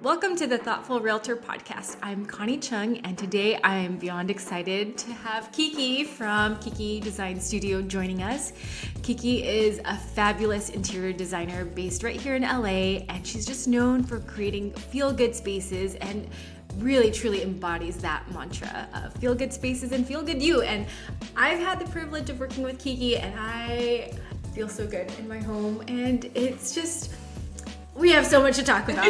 Welcome to the Thoughtful Realtor Podcast. I'm Connie Chung, and today I am beyond excited to have Kiki from Kiki Design Studio joining us. Kiki is a fabulous interior designer based right here in LA, and she's just known for creating feel-good spaces and really truly embodies that mantra of feel good spaces and feel good you. And I've had the privilege of working with Kiki, and I feel so good in my home, and it's just, we have so much to talk about.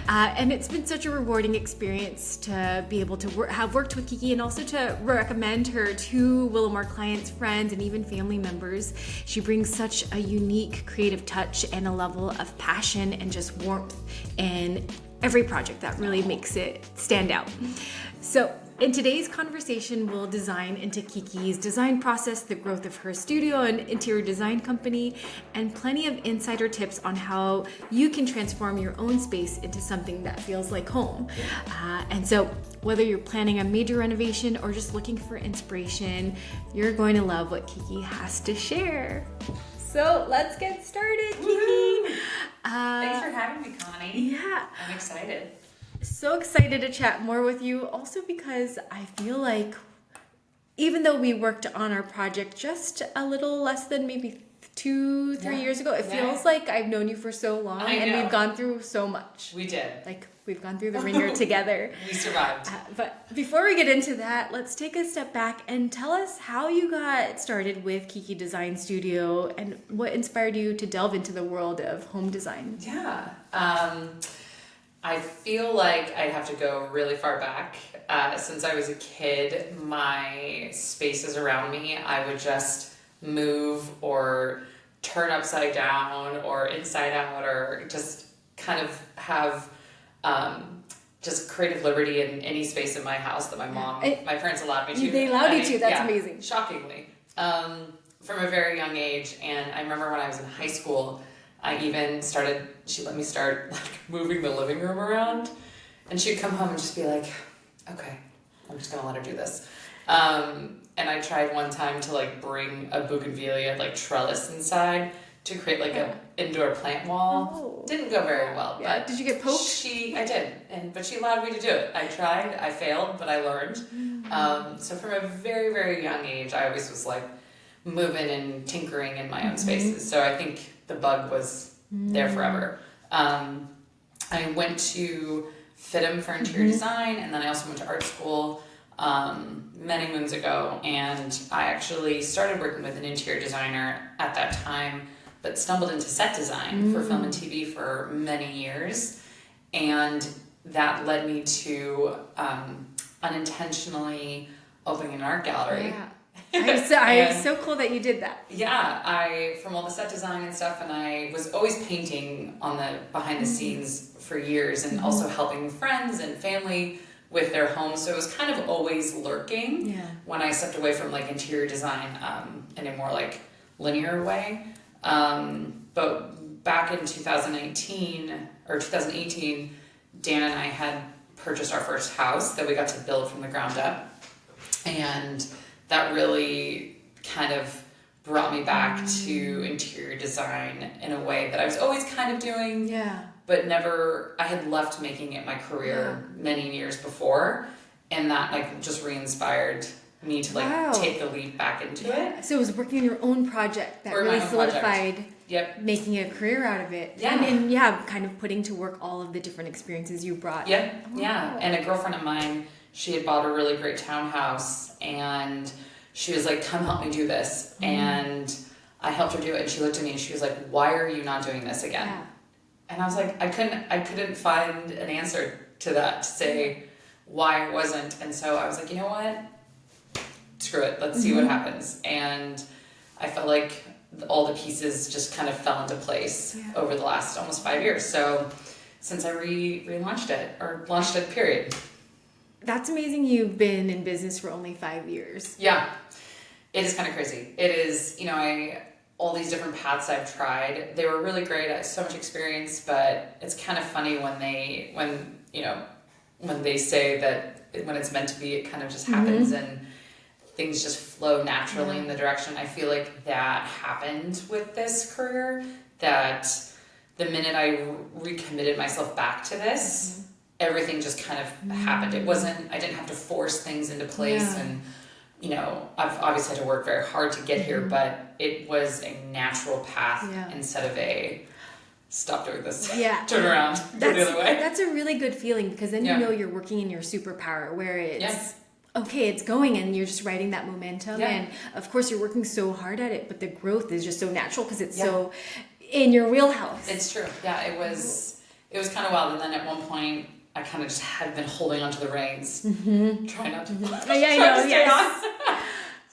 And it's been such a rewarding experience to be able to have worked with Kiki and also to recommend her to Willowmore clients, friends, and even family members. She brings such a unique creative touch and a level of passion and just warmth in every project that really makes it stand out. So in today's conversation, we'll dive into Kiki's design process, the growth of her studio and interior design company, and plenty of insider tips on how you can transform your own space into something that feels like home. And so whether you're planning a major renovation or just looking for inspiration, you're going to love what Kiki has to share. So let's get started, Kiki. Thanks for having me, Connie. Yeah. I'm excited. So excited to chat more with you, also because I feel like even though we worked on our project just a little less than maybe 2-3 years ago, it feels like I've known you for so long and we've gone through so much. We did. Like we've gone through the ringer together. We survived. But before we get into that, let's take a step back and tell us how you got started with Kiki Design Studio and what inspired you to delve into the world of home design. Yeah. I feel like I have to go really far back. Since I was a kid, my spaces around me, I would just move or turn upside down or inside out or just kind of have just creative liberty in any space in my house that my parents allowed me to. They allowed you to, that's amazing. Shockingly. From a very young age. And I remember when I was in high school, she let me start like moving the living room around, and she'd come home and just be like, okay, I'm just gonna let her do this. And I tried one time to like bring a bougainvillea like trellis inside to create like a indoor plant wall. Oh. Didn't go very well. Yeah. But did you get poked? I did, but she allowed me to do it. I tried, I failed, but I learned. So from a very, very young age, I always was like moving and tinkering in my own spaces. So I think the bug was there forever. I went to FITM for interior design, and then I also went to art school many moons ago, and I actually started working with an interior designer at that time, but stumbled into set design for film and TV for many years, and that led me to unintentionally opening an art gallery. Yeah. It's so cool that you did that. Yeah, from all the set design and stuff, and I was always painting on the behind the scenes for years, and also helping friends and family with their homes. So it was kind of always lurking when I stepped away from like interior design in a more like linear way. But back in 2018, Dan and I had purchased our first house that we got to build from the ground up, and that really kind of brought me back to interior design in a way that I was always kind of doing, but never, I had left making it my career many years before, and that like just re-inspired me to like take the leap back into it. So it was working on your own project that really solidified making a career out of it. Yeah. And kind of putting to work all of the different experiences you brought. Yep. Oh. Yeah. And a girlfriend of mine, she had bought a really great townhouse, and she was like, come help me do this. And I helped her do it, and she looked at me and she was like, why are you not doing this again? Yeah. And I was like, I couldn't find an answer to that, to say why I wasn't. And so I was like, you know what? Screw it. Let's see what happens. And I felt like all the pieces just kind of fell into place over the last almost 5 years. So since I relaunched it, or launched it, period. That's amazing. You've been in business for only 5 years. Yeah. It is kind of crazy. It is, all these different paths I've tried, they were really great. I had so much experience, but it's kind of funny when they say that when it's meant to be, it kind of just happens and things just flow naturally in the direction. I feel like that happened with this career, that the minute I recommitted myself back to this, everything just kind of happened. I didn't have to force things into place, and I've obviously had to work very hard to get here, but it was a natural path instead of a stop doing this, turn around, go the other way. That's a really good feeling, because then you're working in your superpower, where it's okay, it's going, and you're just riding that momentum, and of course you're working so hard at it, but the growth is just so natural because it's so in your wheelhouse. It's true. Yeah, it was kind of wild, and then at one point I kind of just had been holding onto the reins, trying not to stay on.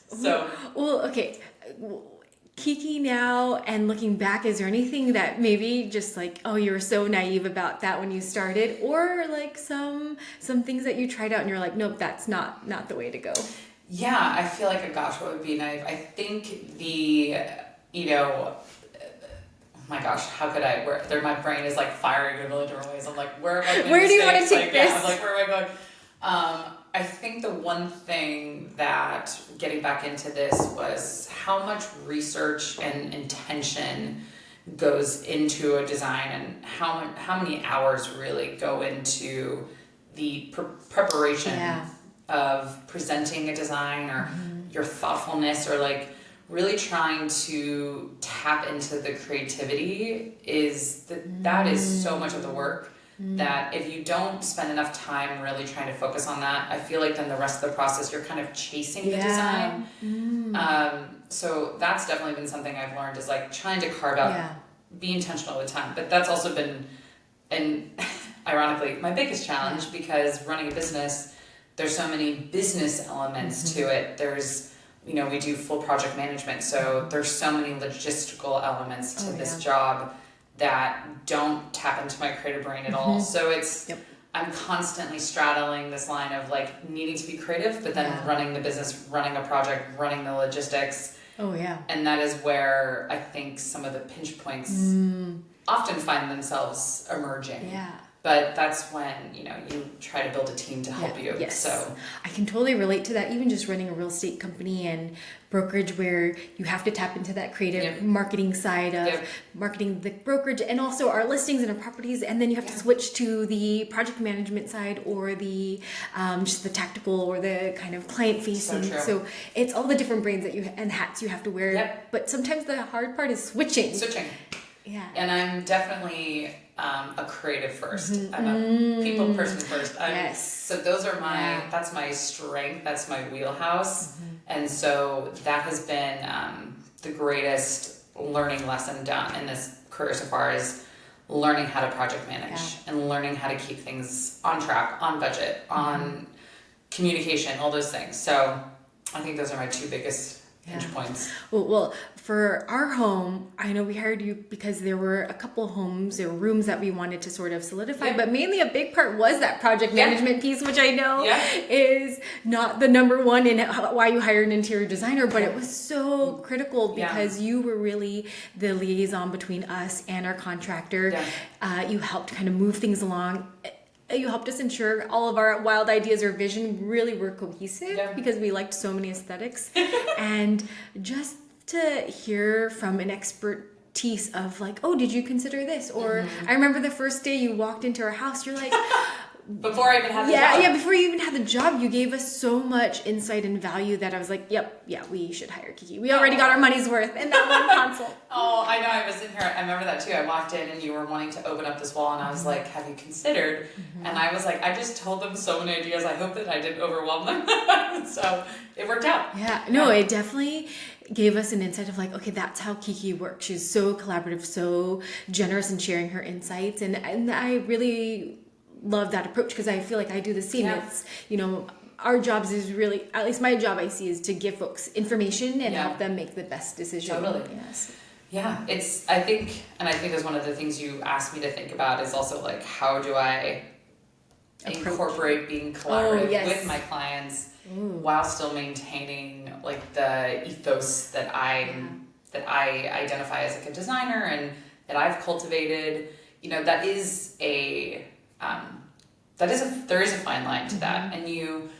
So well, okay, Kiki now, and looking back, is there anything that maybe just like, oh, you were so naive about that when you started, or like some things that you tried out and you're like, nope, that's not the way to go? Yeah, I feel like, gosh, what would be naive? I think oh my gosh, how could my brain is like firing in a million different ways. I'm like, where am I going? Where do you want to take this? Yeah, I'm like, where am I going? I think the one thing that getting back into this was how much research and intention goes into a design, and how many hours really go into the preparation of presenting a design, or your thoughtfulness, or like really trying to tap into the creativity. That is so much of the work. That if you don't spend enough time really trying to focus on that, I feel like then the rest of the process you're kind of chasing the design. So that's definitely been something I've learned, is like trying to carve out, be intentional all the time. But that's also been, and ironically, my biggest challenge, because running a business, there's so many business elements to it. There's, we do full project management, so there's so many logistical elements to this job that don't tap into my creative brain at all. So it's, I'm constantly straddling this line of like needing to be creative, but then running the business, running a project, running the logistics. Oh yeah. And that is where I think some of the pinch points often find themselves emerging. Yeah. But that's when, you try to build a team to help you. Yes. So I can totally relate to that. Even just running a real estate company and brokerage, where you have to tap into that creative marketing side of marketing the brokerage, and also our listings and our properties. And then you have to switch to the project management side, or the just the tactical, or the kind of client facing. So it's all the different brains and hats you have to wear. But sometimes the hard part is switching. Yeah. And I'm definitely a creative first. I'm a people person first. So those are that's my strength. That's my wheelhouse. And so that has been the greatest learning lesson done in this career so far, is learning how to project manage and learning how to keep things on track, on budget, on communication, all those things. So I think those are my two biggest pinch points. Well, for our home, I know we hired you because there were a couple homes or rooms that we wanted to sort of solidify, but mainly a big part was that project management piece, which I know is not the number one in why you hired an interior designer, but it was so critical because you were really the liaison between us and our contractor. You helped kind of move things along. You helped us ensure all of our wild ideas or vision really were cohesive, because we liked so many aesthetics. And just to hear from an expertise of like, oh, did you consider this? Or I remember the first day you walked into our house, you're like, before I even had the job. Before you even had the job, you gave us so much insight and value that I was like, we should hire Kiki. We already got our money's worth in that one consult. Oh, I know. I was in here. I remember that too. I walked in and you were wanting to open up this wall, and I was like, have you considered? And I was like, I just told them so many ideas. I hope that I didn't overwhelm them. So it worked out. It definitely gave us an insight of like, okay, that's how Kiki works. She's so collaborative, so generous in sharing her insights. And I really love that approach, because I feel like I do the same. It's, our jobs is really, at least my job I see, is to give folks information and help them make the best decision. Totally. Yeah, I think is one of the things you asked me to think about, is also like, how do I incorporate being collaborative with my clients while still maintaining like the ethos that I identify as like a designer and that I've cultivated. There is a fine line to that, and you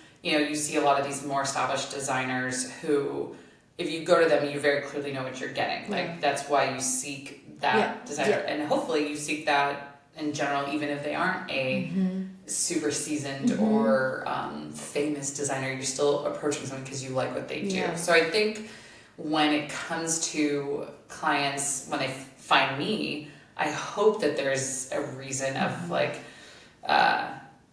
see a lot of these more established designers who, if you go to them, you very clearly know what you're getting. Like that's why you seek that designer, and hopefully you seek that in general, even if they aren't a super seasoned or famous designer, you're still approaching someone because you like what they do. So I think when it comes to clients, when they find me, I hope that there's a reason of like,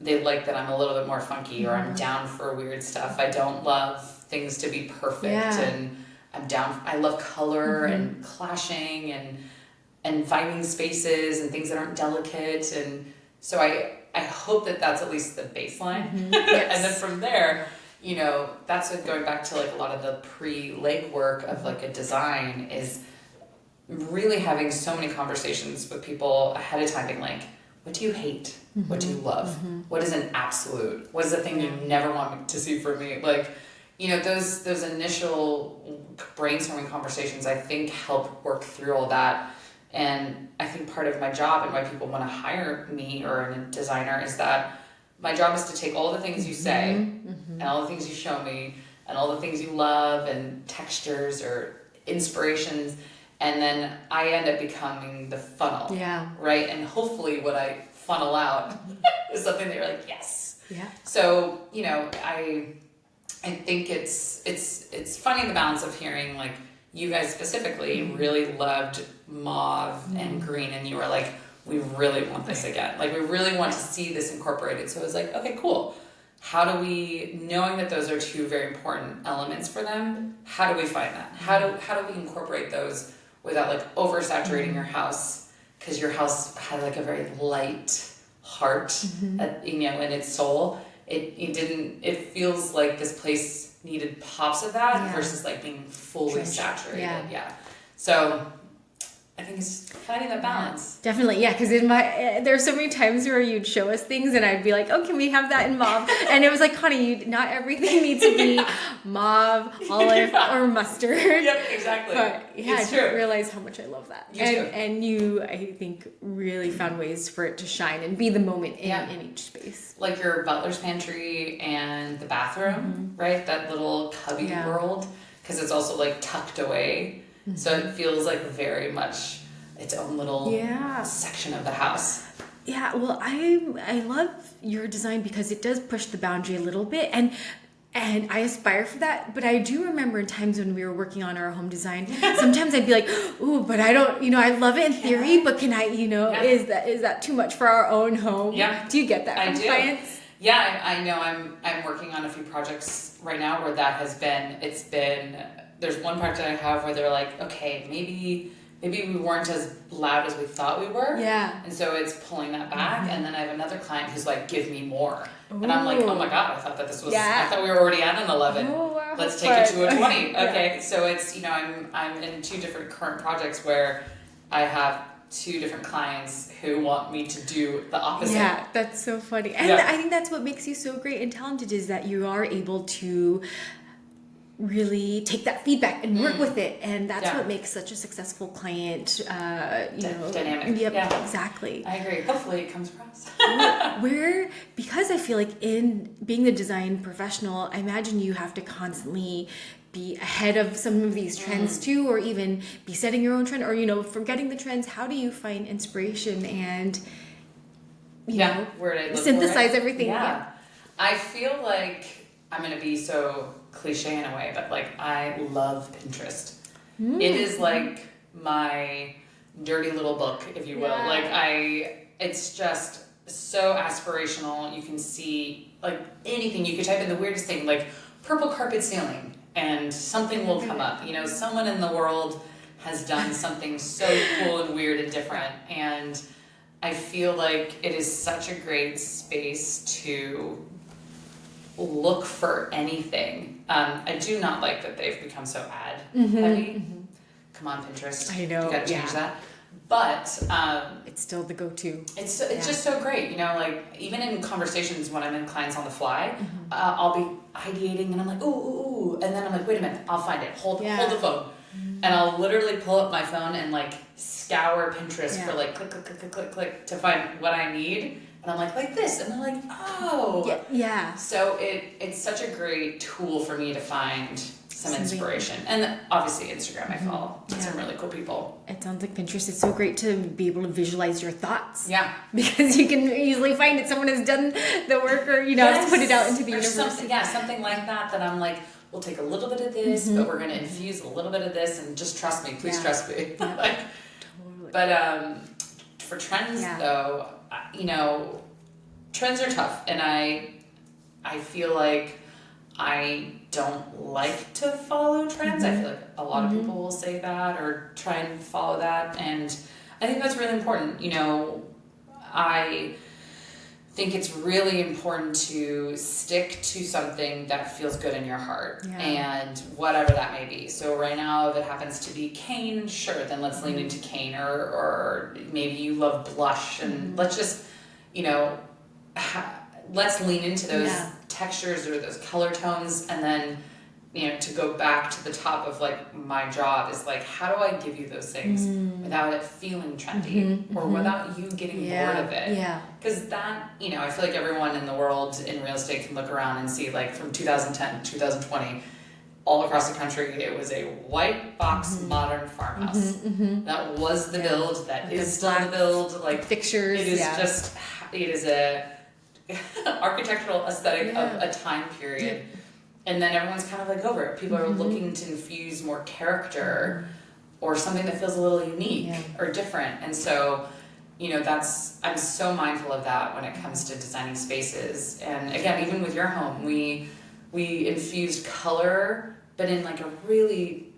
they like that I'm a little bit more funky, or I'm down for weird stuff. I don't love things to be perfect, and I'm down. I love color and clashing and finding spaces and things that aren't delicate. And so I hope that that's at least the baseline. Yes. And then from there, you know, that's what, going back to like a lot of the pre-legwork of like a design, is really having so many conversations with people ahead of time, being like, what do you hate? What do you love? What is an absolute? What is the thing you never want to see from me? Like, you know, those initial brainstorming conversations, I think, help work through all that. And I think part of my job and why people want to hire me or a designer is that my job is to take all the things you say and all the things you show me and all the things you love and textures or inspirations, and then I end up becoming the funnel, right? And hopefully what I funnel out is something that you're like, yes. Yeah. So, you know, I think it's funny, the balance of hearing like, you guys specifically really loved mauve and green, and you were like, we really want this again. Like, we really want to see this incorporated. So I was like, okay, cool. How do we, knowing that those are two very important elements for them, how do we find that? How do we incorporate those without like oversaturating your house? Because your house had like a very light heart, you know, in its soul. It feels like this place needed pops of that versus like being fully saturated. So I think it's finding that balance. Definitely, because there's so many times where you'd show us things and I'd be like, oh, can we have that in mauve? And it was like, Connie, not everything needs to be mauve, olive, or mustard. Yep, exactly. But I didn't realize how much I love that. You too. And you, I think, really found ways for it to shine and be the moment in each space. Like your butler's pantry and the bathroom, right? That little cubby world, because it's also like tucked away. So it feels like very much its own little section of the house. Yeah, well, I love your design because it does push the boundary a little bit, and I aspire for that. But I do remember in times when we were working on our home design, sometimes I'd be like, ooh, but I don't, I love it in theory, but can I, is that too much for our own home? Yeah. Do you get that from clients? Yeah, I know I'm working on a few projects right now where that has been, there's one project I have where they're like, okay, maybe we weren't as loud as we thought we were. Yeah. And so it's pulling that back. And then I have another client who's like, give me more. Ooh. And I'm like, oh my God, I thought that this was, I thought we were already at an 11. Oh, wow. Let's take it to a 20. Okay. So it's, I'm in two different current projects where I have two different clients who want me to do the opposite. Yeah, that's so funny. And I think that's what makes you so great and talented, is that you are able to really take that feedback and work with it, and that's what makes such a successful client dynamic. Yep, exactly. I agree. Hopefully it comes across. Because I feel like in being the design professional, I imagine you have to constantly be ahead of some of these trends too, or even be setting your own trend, or forgetting the trends. How do you find inspiration and synthesize everything? Yeah. I feel like I'm gonna be so cliche in a way, but like, I love Pinterest. It is like my dirty little book, if you will. Like, it's just so aspirational. You can see like anything. You could type in the weirdest thing, like purple carpet ceiling, and something will come up. Someone in the world has done something so cool and weird and different, and I feel like it is such a great space to look for anything. I do not like that they've become so ad heavy. Come on, Pinterest. I know. You gotta change that. But it's still the go-to. It's just so great. Like, even in conversations when I'm in clients on the fly, I'll be ideating and I'm like, ooh, and then I'm like, wait a minute, I'll find it. Hold the phone. And I'll literally pull up my phone and like scour Pinterest for like click to find what I need. And I'm like this, and they're like, oh. Yeah. So it's such a great tool for me to find some inspiration. And obviously Instagram, I follow some really cool people. It sounds like Pinterest. It's so great to be able to visualize your thoughts. Yeah. Because you can easily find it. Someone has done the work, or, has put it out into the universe. Something like that I'm like, we'll take a little bit of this, but we're going to infuse a little bit of this, and just trust me. Please trust me. Like, totally. But for trends, though, trends are tough. And I feel like I don't like to follow trends. I feel like a lot of people will say that or try and follow that. And I think that's really important. I think it's really important to stick to something that feels good in your heart, and whatever that may be. So right now, if it happens to be cane, sure, then let's lean into cane, or maybe you love blush, and let's just, let's lean into those textures or those color tones. And then, to go back to the top of like my job is like, how do I give you those things without it feeling trendy or without you getting bored of it? Yeah. Because that, I feel like everyone in the world in real estate can look around and see, like, from 2010 to 2020, all across the country, it was a white box modern farmhouse. That was the build. That is still the build. Like, fixtures. It is just, it is a architectural aesthetic of a time period. And then everyone's kind of like over it. People are looking to infuse more character or something that feels a little unique or different. And so, I'm so mindful of that when it comes to designing spaces. And again, even with your home, we infused color, but in like a really,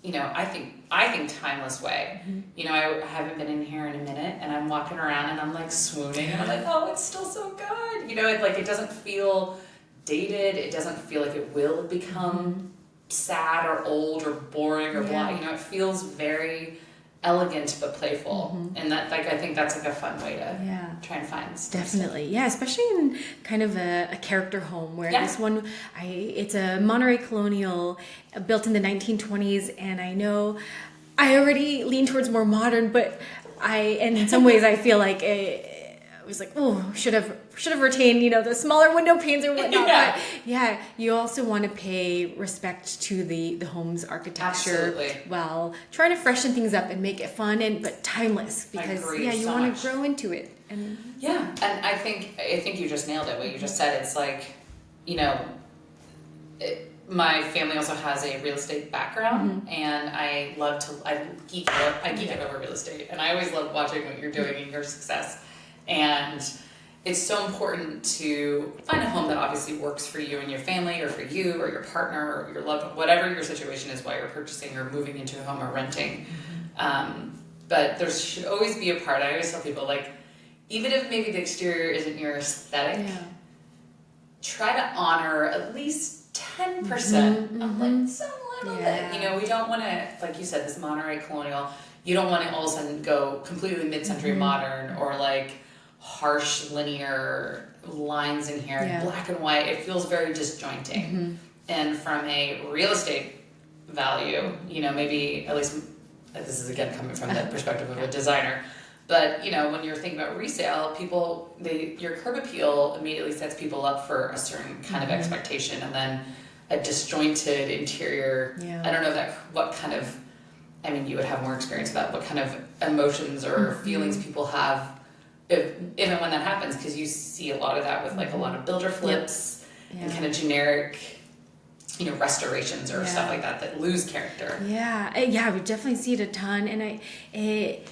I think timeless way. I haven't been in here in a minute, and I'm walking around and I'm like swooning, and I'm like, oh, it's still so good. It doesn't feel dated. It doesn't feel like it will become sad or old or boring or blah. It feels very elegant but playful, and that, like, I think that's like a fun way to try and find stuff. Definitely, especially in kind of a character home where this one, it's a Monterey Colonial built in the 1920s, and I know I already lean towards more modern, but and in some ways I feel like I was like, oh, should have retained, the smaller window panes or whatnot. But you also want to pay respect to the home's architecture while trying to freshen things up and make it fun but timeless, because you want to grow into it. And and I think you just nailed it. What you just said, it's like, my family also has a real estate background, and I geek out over real estate, and I always love watching what you're doing and your success. And it's so important to find a home that obviously works for you and your family, or for you or your partner or your loved one, whatever your situation is while you're purchasing or moving into a home or renting. But there should always be a part. I always tell people, like, even if maybe the exterior isn't your aesthetic, try to honor at least 10% of like some little bit. We don't want to, like you said, this Monterey Colonial, you don't want to all of a sudden go completely mid-century modern, or like harsh linear lines in here, black and white. It feels very disjointing. And from a real estate value, maybe, at least this is again coming from the perspective of a designer, but when you're thinking about resale, your curb appeal immediately sets people up for a certain kind of expectation, and then a disjointed interior. I don't know what kind of, you would have more experience with that, what kind of emotions or feelings people have if and when that happens, because you see a lot of that with like a lot of builder flips and kind of generic, restorations or stuff like that lose character. We definitely see it a ton, and it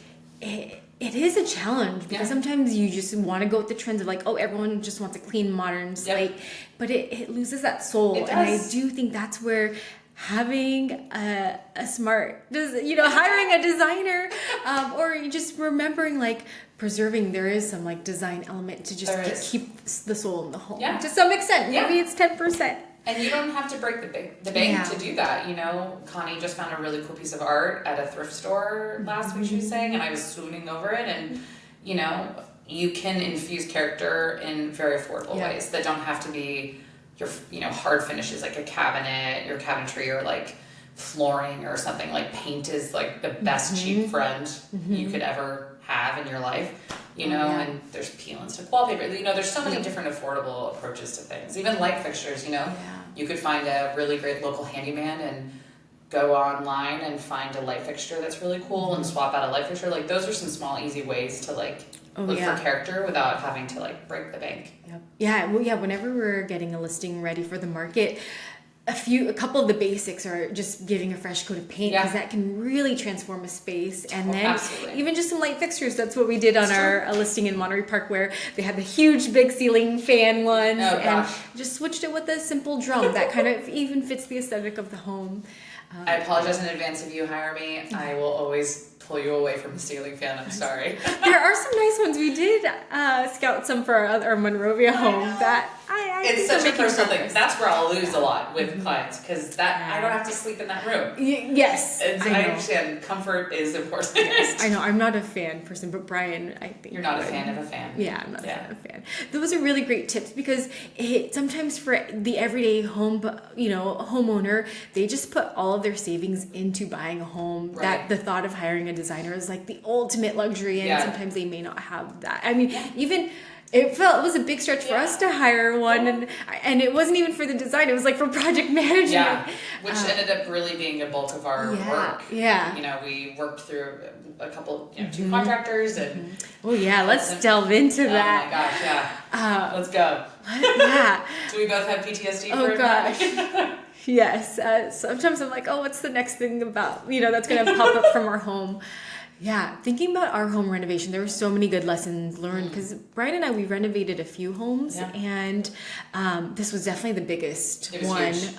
is a challenge, because sometimes you just want to go with the trends of like, oh, everyone just wants a clean, modern slate, but it loses that soul. And I do think that's where having a smart, hiring a designer, or just remembering, like, preserving, there is some like design element to just keep the soul in the home to some extent. Maybe it's 10%. And you don't have to break the bank to do that. Connie just found a really cool piece of art at a thrift store last week, she was saying, and I was swooning over it. And, you can infuse character in very affordable ways that don't have to be your, hard finishes, like a cabinet, your cabinetry, or like flooring or something. Like paint is like the best cheap friend you could ever have in your life, and there's peel and stick wallpaper. There's so many different affordable approaches to things, even light fixtures, You could find a really great local handyman and go online and find a light fixture that's really cool and swap out a light fixture. Like those are some small, easy ways to like look for character without having to like break the bank. Yep. Yeah. Well, yeah. Whenever we're getting a listing ready for the market, a couple of the basics are just giving a fresh coat of paint, because that can really transform a space. And then even just some light fixtures. That's what we did on our listing in Monterey Park, where they had the huge big ceiling fan ones, and just switched it with a simple drum that kind of even fits the aesthetic of the home. I apologize in advance if you hire me. I will always pull you away from a ceiling fan. I'm sorry. There are some nice ones. We did scout some for our Monrovia home that it's such a personal thing. That's where I'll lose a lot with clients, because I don't have to sleep in that room. Yes, I understand. Comfort is important. Yes, I know. I'm not a fan person, but Brian, I think you're not a fan of a fan. Yeah, I'm not a fan of a fan. Those are really great tips, because sometimes for the everyday homeowner, they just put all of their savings into buying a home. That the thought of hiring a designer is like the ultimate luxury, and sometimes they may not have that. I mean, even. It was a big stretch for us to hire one, and it wasn't even for the design. It was like for project management. Yeah, which ended up really being a bulk of our work. Yeah. You know, we worked through a couple, two contractors, and let's delve into that. Oh my gosh, yeah. Let's go. Yeah. Do we both have PTSD? Oh gosh. Yes. Sometimes I'm like, what's the next thing about that's going to pop up from our home? Yeah, thinking about our home renovation, there were so many good lessons learned, because Brian and I, we renovated a few homes, and this was definitely the biggest one. Huge.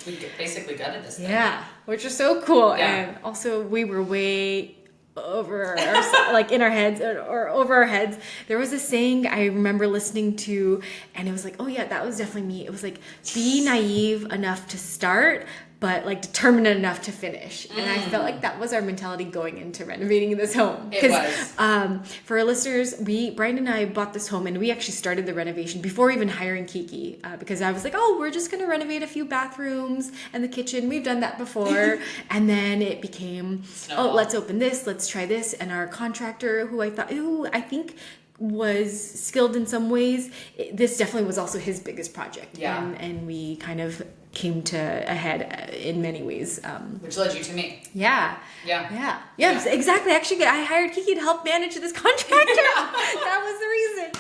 We basically gutted this thing. Yeah, which was so cool. Yeah. And also we were way over like in our heads or over our heads. There was a saying I remember listening to, and it was like, oh yeah, that was definitely me. It was like, be naive enough to start, but like determined enough to finish. And I felt like that was our mentality going into renovating this home. It was. For our listeners, Brian and I bought this home, and we actually started the renovation before even hiring Kiki, because I was like, we're just going to renovate a few bathrooms and the kitchen. We've done that before. And then it became, let's open this, let's try this. And our contractor, who I think was skilled in some ways, this definitely was also his biggest project. Yeah. And we kind of came to a head in many ways. Which led you to me. Yeah. Exactly. Actually, I hired Kiki to help manage this contractor. That was the reason.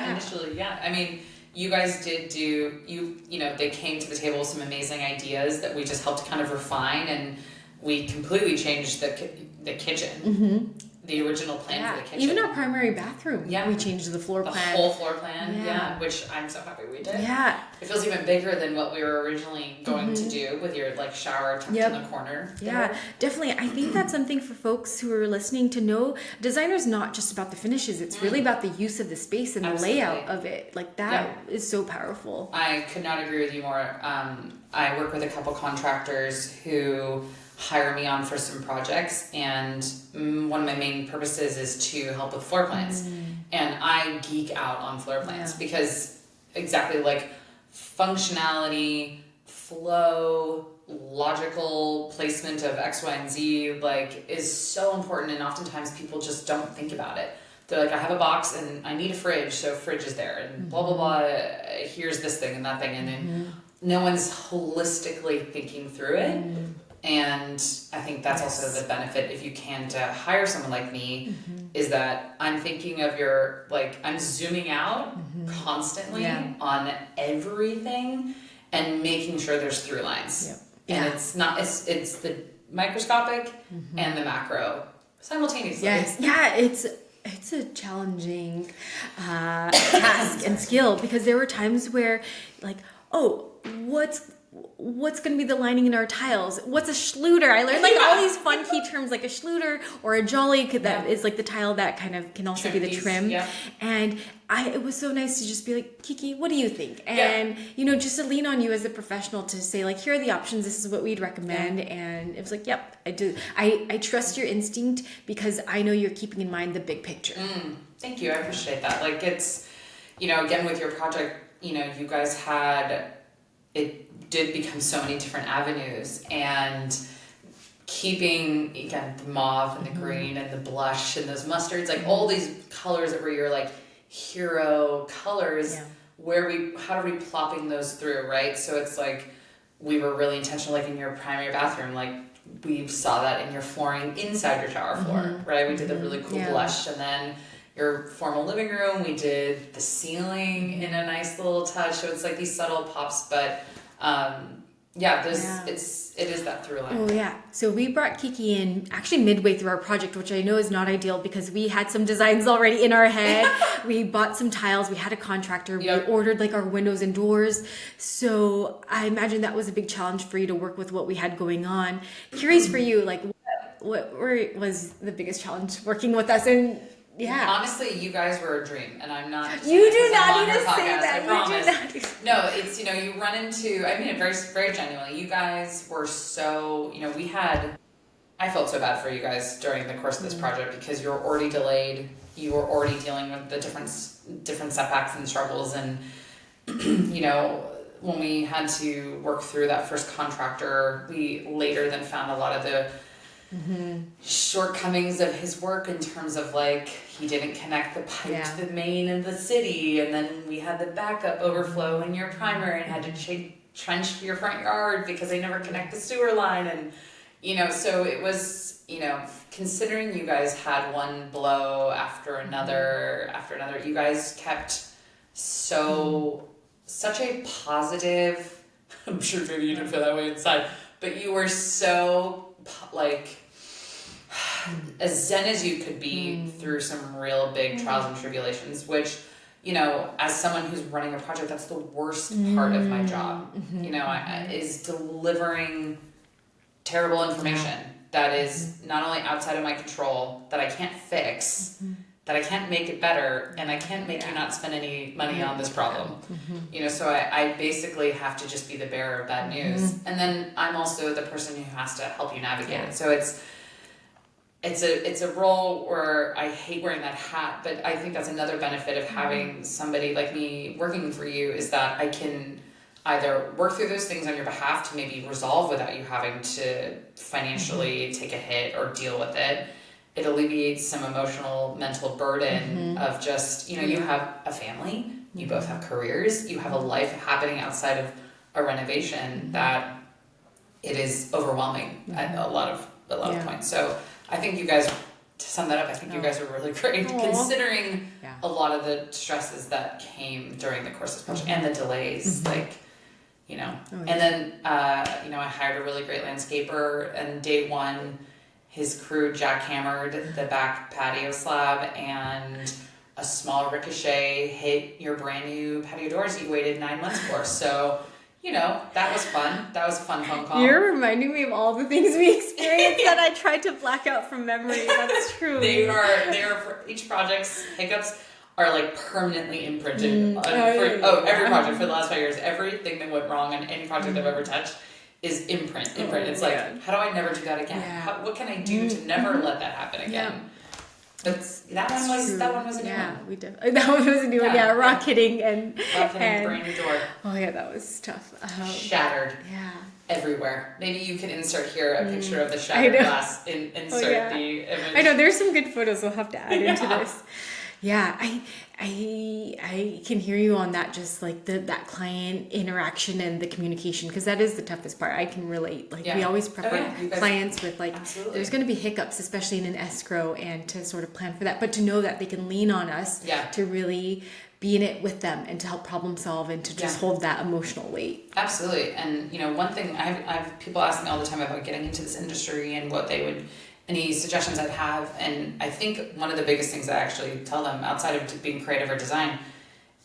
Initially, I mean, you guys did they came to the table with some amazing ideas that we just helped kind of refine, and we completely changed the kitchen. Mm-hmm. The original plan for the kitchen. Even our primary bathroom. Yeah. We changed the floor plan. The whole floor plan. Which I'm so happy we did. Yeah. It feels even bigger than what we were originally going to do, with your like shower tucked in the corner. Yeah, definitely. I think that's something for folks who are listening to know. Designer's not just about the finishes. It's really about the use of the space and the layout of it. Like that is so powerful. I could not agree with you more. I work with a couple contractors who hire me on for some projects, and one of my main purposes is to help with floor plans. And I geek out on floor plans because exactly like functionality, flow, logical placement of X, Y, and Z is so important, and oftentimes people just don't think about it. They're like, I have a box and I need a fridge, so fridge is there, and blah blah blah, here's this thing and that thing, and then no one's holistically thinking through it. And I think that's also the benefit, if you can, to hire someone like me, is that I'm thinking of I'm zooming out constantly on everything and making sure there's through lines. And it's the microscopic and the macro simultaneously. Yes. Yeah, it's a challenging task and skill, because there were times where what's going to be the lining in our tiles? What's a schluter? I learned all these fun key terms, like a schluter or a jolly, that is like the tile that kind of can also be the trim. Yeah. And it was so nice to just be like, Kiki, what do you think? And, just to lean on you as a professional to say here are the options. This is what we'd recommend. And it was like, yep, I do. I trust your instinct, because I know you're keeping in mind the big picture. Thank you. I appreciate that. It's, again, with your project, you guys it did become so many different avenues, and keeping, again, the mauve and the green and the blush and those mustards, all these colors that were your hero colors how are we plopping those through, right? So it's like, we were really intentional, like in your primary bathroom, like we saw that in your flooring inside your shower floor, right? We did the really cool blush, and then your formal living room, we did the ceiling in a nice little touch. So it's like these subtle pops, but it is that through line. Oh yeah. So we brought Kiki in actually midway through our project, which I know is not ideal because we had some designs already in our head. We bought some tiles. We had a contractor. Yep. We ordered like our windows and doors. So I imagine that was a big challenge for you to work with what we had going on. Curious for you, like what was the biggest challenge working with us? And yeah. Honestly, you guys were a dream, and I'm not. Just You do not I'm need on to your say podcast, that. I promise. You do not. No, it's, you run into. I mean it very, very genuinely. You guys were so. We had. I felt so bad for you guys during the course of this project because you were already delayed. You were already dealing with the different setbacks and struggles, and when we had to work through that first contractor, we later then found a lot of the shortcomings of his work in terms of like he didn't connect the pipe to the main in the city, and then we had the backup overflow in your primary and had to trench your front yard because they never connect the sewer line, and so it was considering you guys had one blow after another, you guys kept such a positive. I'm sure maybe you didn't feel that way inside, but you were so like as zen as you could be through some real big trials and tribulations, which as someone who's running a project, that's the worst part of my job. Is delivering terrible information that is not only outside of my control, that I can't fix, that I can't make it better, and I can't make you not spend any money on this problem. So I basically have to just be the bearer of bad news. And then I'm also the person who has to help you navigate it. So it's a role where I hate wearing that hat, but I think that's another benefit of having somebody like me working for you, is that I can either work through those things on your behalf to maybe resolve without you having to financially take a hit or deal with it. It alleviates some emotional, mental burden of just, you have a family, you both have careers, you have a life happening outside of a renovation that it is overwhelming at a lot of points. So I think you guys, to sum that up, I think you guys are really great considering a lot of the stresses that came during the course of this project and the delays, and then, I hired a really great landscaper, and day one, his crew jackhammered the back patio slab, and a small ricochet hit your brand new patio doors you waited 9 months for. So, that was fun. That was a fun phone call. You're reminding me of all the things we experienced that I tried to black out from memory. That's true. They are for each project's hiccups are like permanently imprinted every project for the last 5 years. Everything that went wrong on any project I've ever touched is imprint. It's like, how do I never do that again? What can I do to never let that happen again? That one was a new one. Yeah, we did. That one was a new one. Yeah, rock hitting and brand new door. Oh yeah, that was tough. Shattered. Yeah. Everywhere. Maybe you can insert here a picture of the shattered glass. Insert the image. I know there's some good photos we'll have to add into this. Yeah, I can hear you on that, just like that client interaction and the communication, because that is the toughest part. I can relate. Like we always prep our clients with like, there's going to be hiccups, especially in an escrow, and to sort of plan for that, but to know that they can lean on us to really be in it with them and to help problem solve and to just hold that emotional weight. Absolutely. And one thing I have people ask me all the time about getting into this industry and what they would, any suggestions I'd have. And I think one of the biggest things I actually tell them outside of being creative or design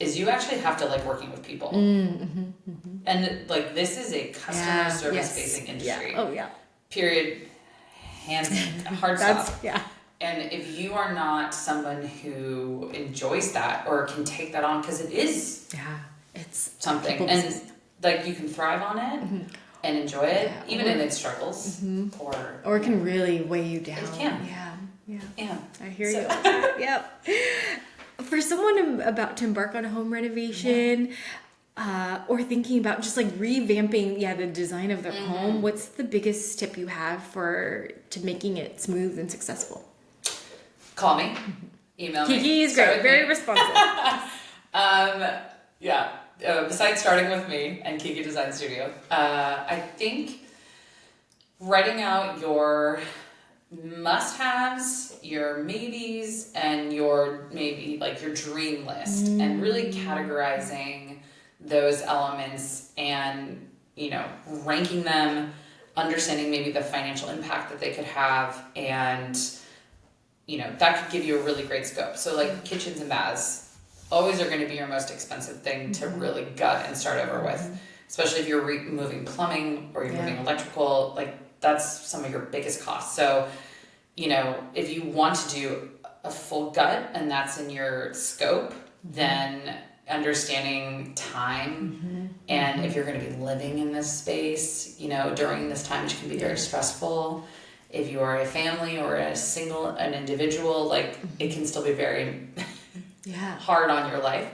is you actually have to like working with people. And like, this is a customer service facing industry. Oh yeah. Period. Hands, hard stop. Yeah. And if you are not someone who enjoys that or can take that on, because it is it's something, and like you can thrive on it and enjoy it, even in its struggles, or it can really weigh you down. It can. Yeah. I hear you on that. Yep. For someone about to embark on a home renovation, or thinking about just like revamping the design of their home, what's the biggest tip you have to making it smooth and successful? Call me, email me. Kiki is great, very responsive. Yeah. Besides starting with me and Kiki Design Studio, I think writing out your must-haves, your maybes, and your maybe like your dream list, and really categorizing those elements and, you know, ranking them, understanding maybe the financial impact that they could have, and, you know, that could give you a really great scope. So like kitchens and baths always are going to be your most expensive thing to really gut and start over with, especially if you're removing plumbing or you're moving electrical. Like, that's some of your biggest costs. So, you know, if you want to do a full gut and that's in your scope, then understanding time, and if you're going to be living in this space, you know, during this time, which can be very stressful. If you are a family or an individual, like, it can still be very hard on your life.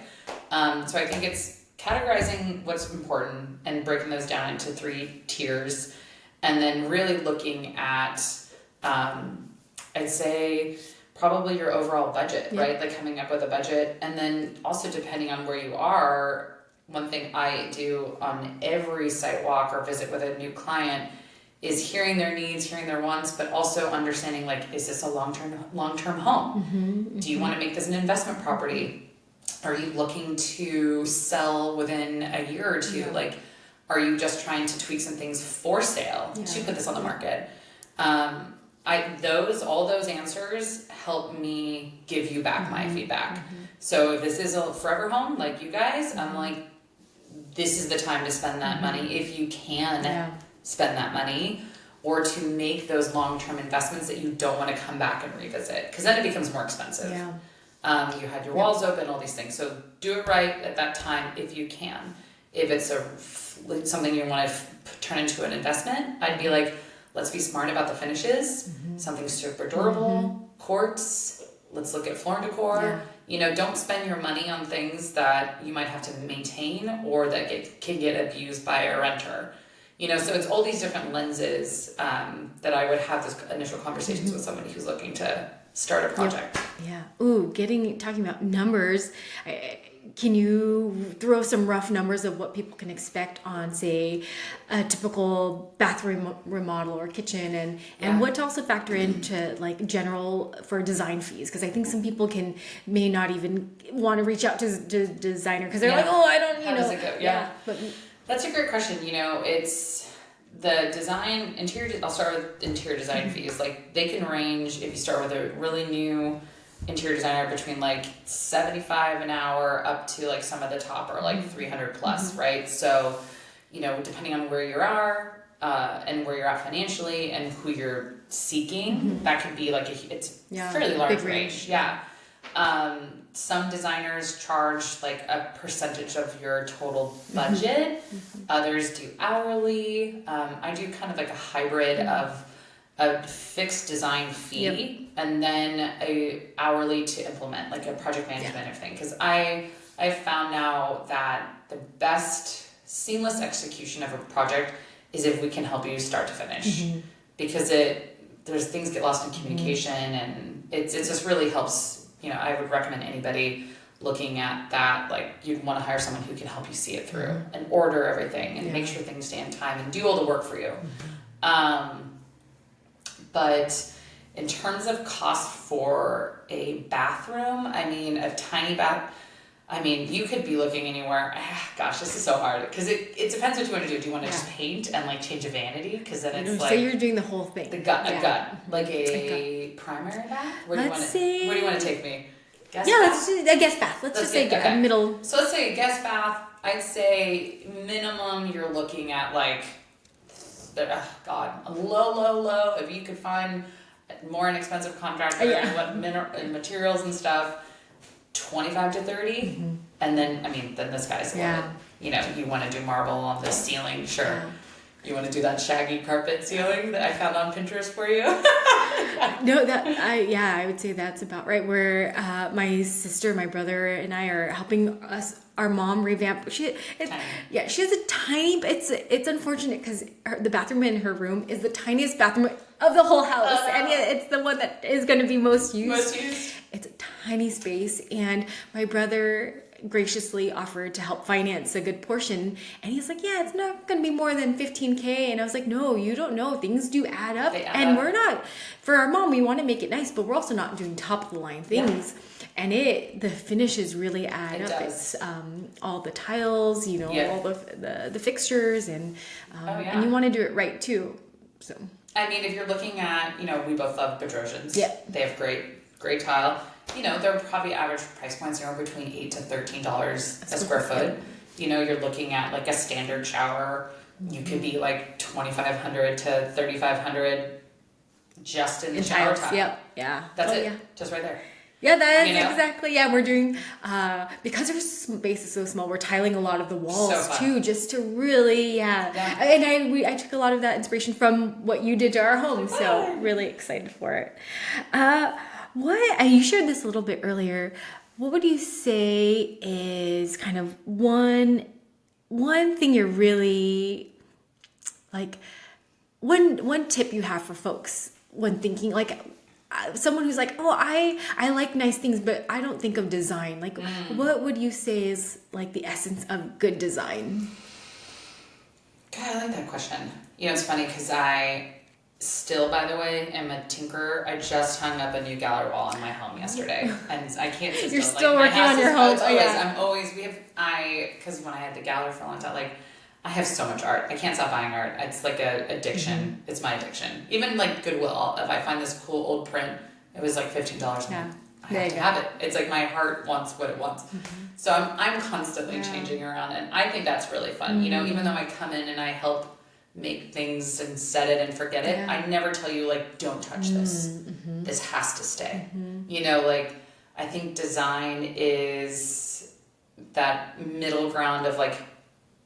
So I think it's categorizing what's important and breaking those down into 3 tiers, and then really looking at, I'd say probably your overall budget, right? Like coming up with a budget. And then also depending on where you are, one thing I do on every site walk or visit with a new client is hearing their needs, hearing their wants, but also understanding, like, is this a long-term home? Do you want to make this an investment property? Are you looking to sell within a year or two? Like, are you just trying to tweak some things for sale to put this on the market? All those answers help me give you back my feedback. So if this is a forever home, like you guys, I'm like, this is the time to spend that money if you can spend that money, or to make those long-term investments that you don't want to come back and revisit, because then it becomes more expensive. You had your walls open, all these things. So do it right at that time if you can. If it's something you want to turn into an investment, I'd be like, let's be smart about the finishes. Something super durable, quartz. Let's look at floor and decor. You know, don't spend your money on things that you might have to maintain or that can get abused by a renter. You know, so it's all these different lenses that I would have this initial conversations with somebody who's looking to start a project. Ooh, talking about numbers. Can you throw some rough numbers of what people can expect on, say, a typical bathroom remodel or kitchen, and what to also factor into, like, general for design fees? Because I think some people may not even want to reach out to designer because they're like, oh, I don't, How does it go? But that's a great question. You know, it's the I'll start with interior design fees. Like, they can range, if you start with a really new interior designer, between like $75 an hour up to like some of the top are like 300 plus, right? So, you know, depending on where you are and where you're at financially and who you're seeking, that could be like it's fairly large range. Some designers charge like a percentage of your total budget. Others do hourly. I do kind of like a hybrid of a fixed design fee and then a hourly to implement, like a project management thing. Because I've found now that the best seamless execution of a project is if we can help you start to finish. Because there's things get lost in communication, and it just really helps. You know, I would recommend anybody looking at that, like, you'd want to hire someone who can help you see it through and order everything and make sure things stay in time and do all the work for you. But in terms of cost for a bathroom, I mean, a tiny bath, I mean, you could be looking anywhere. Gosh, this is so hard because it depends what you want to do. Do you want to just paint and like change a vanity? Because then it's like, say you're doing the whole thing. A gut, like a primary bath. Where do you want to take me? Guest bath? Let's do a guest bath. Let's just say a middle. So let's say a guest bath. I'd say minimum you're looking at like, a low. If you could find a more inexpensive contractor and materials and stuff. 25 to 30, and then this guy's the one that, you know, you want to do marble on the ceiling, sure. You want to do that shaggy carpet ceiling that I found on Pinterest for you? No, I would say that's about right. Where my sister, my brother, and I are helping our mom revamp. She has a tiny. It's unfortunate because the bathroom in her room is the tiniest bathroom of the whole house, and it's the one that is going to be most used. It's a tiny space, and my brother graciously offered to help finance a good portion. And he's like, yeah, it's not going to be more than $15K. And I was like, no, you don't know. Things do add up. We're not, for our mom, we want to make it nice, but we're also not doing top of the line things. And the finishes really add up. Does. It's all the tiles, all the fixtures, and you want to do it right too. So I mean, if you're looking at, we both love Bedrosians. Yeah. They have great tile. They're probably average price points between $8 to $13 a square foot. You're looking at like a standard shower. You could be like $2,500 to $3,500 just in the shower tile. Yep. Yeah. That's it. Yeah. Just right there. Yeah, that's exactly. Yeah, we're doing, because our space is so small, we're tiling a lot of the walls too, just to really, And I took a lot of that inspiration from what you did to our home, so really excited for it. You shared this a little bit earlier. What would you say is kind of one thing you're really, like, one tip you have for folks when thinking, like, someone who's like, oh, I like nice things, but I don't think of design. Like, what would you say is like the essence of good design? God, I like that question. It's funny because I still, by the way, am a tinkerer. I just hung up a new gallery wall in my home yesterday, and I can't. You're still working on your home. Because when I had the gallery for a long time, like, I have so much art. I can't stop buying art. It's like an addiction. Mm-hmm. It's my addiction. Even like Goodwill, if I find this cool old print, it was like $15. Yeah. I have to have it. It's like my heart wants what it wants. Mm-hmm. So I'm constantly changing around, and I think that's really fun. Mm-hmm. Even though I come in and I help make things and set it and forget it, I never tell you like, don't touch this. Mm-hmm. This has to stay. Mm-hmm. Like, I think design is that middle ground of like,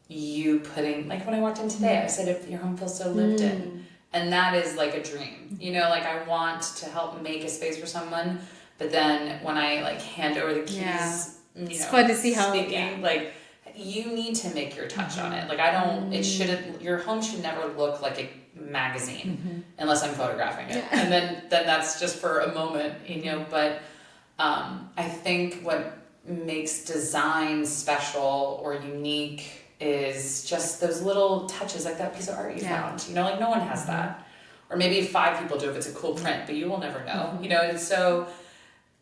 you putting, like when I walked in today, I said, if your home feels so lived in, and that is like a dream, like I want to help make a space for someone, but then when I like hand over the keys, it's fun to see how like you need to make your touch on it. Like I don't, it shouldn't, your home should never look like a magazine unless I'm photographing it. And then that's just for a moment, but I think what makes design special or unique is just those little touches, like that piece of art you found. Like no one has that. Or maybe 5 people do if it's a cool print, but you will never know.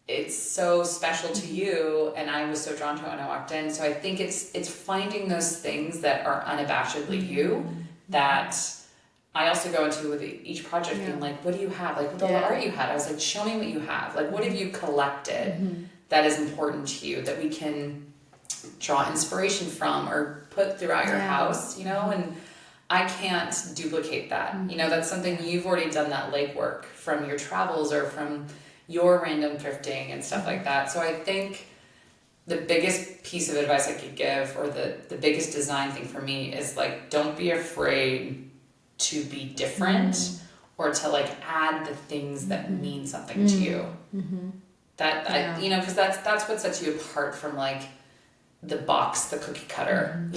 It's so special to you, and I was so drawn to it when I walked in. So I think it's finding those things that are unabashedly you, that I also go into with each project being like, what do you have? Like with all the art you had, I was like, show me what you have. Like what have you collected that is important to you that we can draw inspiration from or put throughout your house, and I can't duplicate that. That's something you've already done that legwork from your travels or from your random thrifting and stuff like that. So I think the biggest piece of advice I could give, or the biggest design thing for me, is like, don't be afraid to be different or to like add the things that mean something to you. Because that's what sets you apart from like the box, the cookie cutter,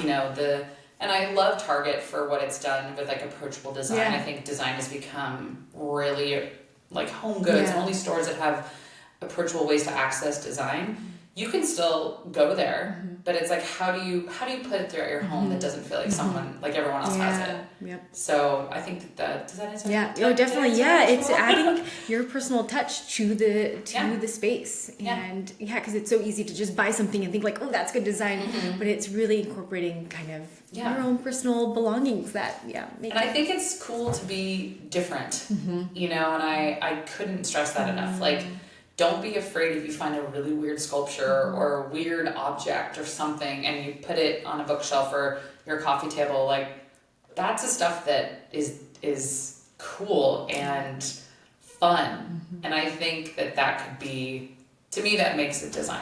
and I love Target for what it's done with like approachable design. I think design has become really like Home Goods, only stores that have approachable ways to access design. You can still go there, but it's like, how do you put it throughout your home that doesn't feel like someone, like everyone else has it? Yep. So I think does that answer? Definitely. It's adding your personal touch to the space, and because it's so easy to just buy something and think like, oh, that's good design, but it's really incorporating kind of your own personal belongings that make. And I think it's cool to be different, and I couldn't stress that enough. Like, don't be afraid if you find a really weird sculpture or a weird object or something and you put it on a bookshelf or your coffee table. Like, that's the stuff that is cool and fun. And I think that could be, to me, that makes the design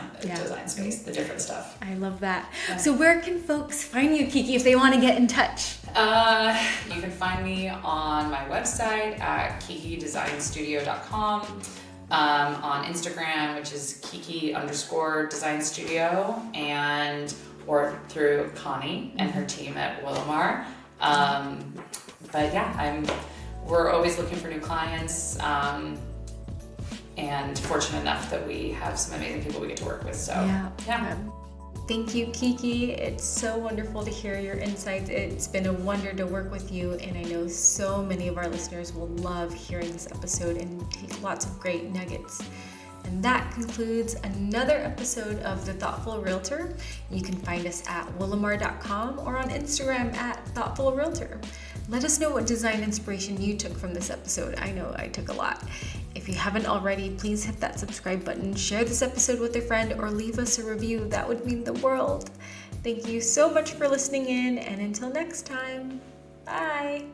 space, the different stuff. I love that. So where can folks find you, Kiki, if they want to get in touch? You can find me on my website at kikidesignstudio.com. On Instagram, which is Kiki_Design Studio, or through Connie and her team at Willamar. We're always looking for new clients, and fortunate enough that we have some amazing people we get to work with. So Thank you, Kiki. It's so wonderful to hear your insights. It's been a wonder to work with you, and I know so many of our listeners will love hearing this episode and take lots of great nuggets. And that concludes another episode of The Thoughtful Realtor. You can find us at willamar.com or on Instagram at Thoughtful Realtor. Let us know what design inspiration you took from this episode. I know I took a lot. If you haven't already, please hit that subscribe button, share this episode with a friend, or leave us a review. That would mean the world. Thank you so much for listening in, and until next time, bye.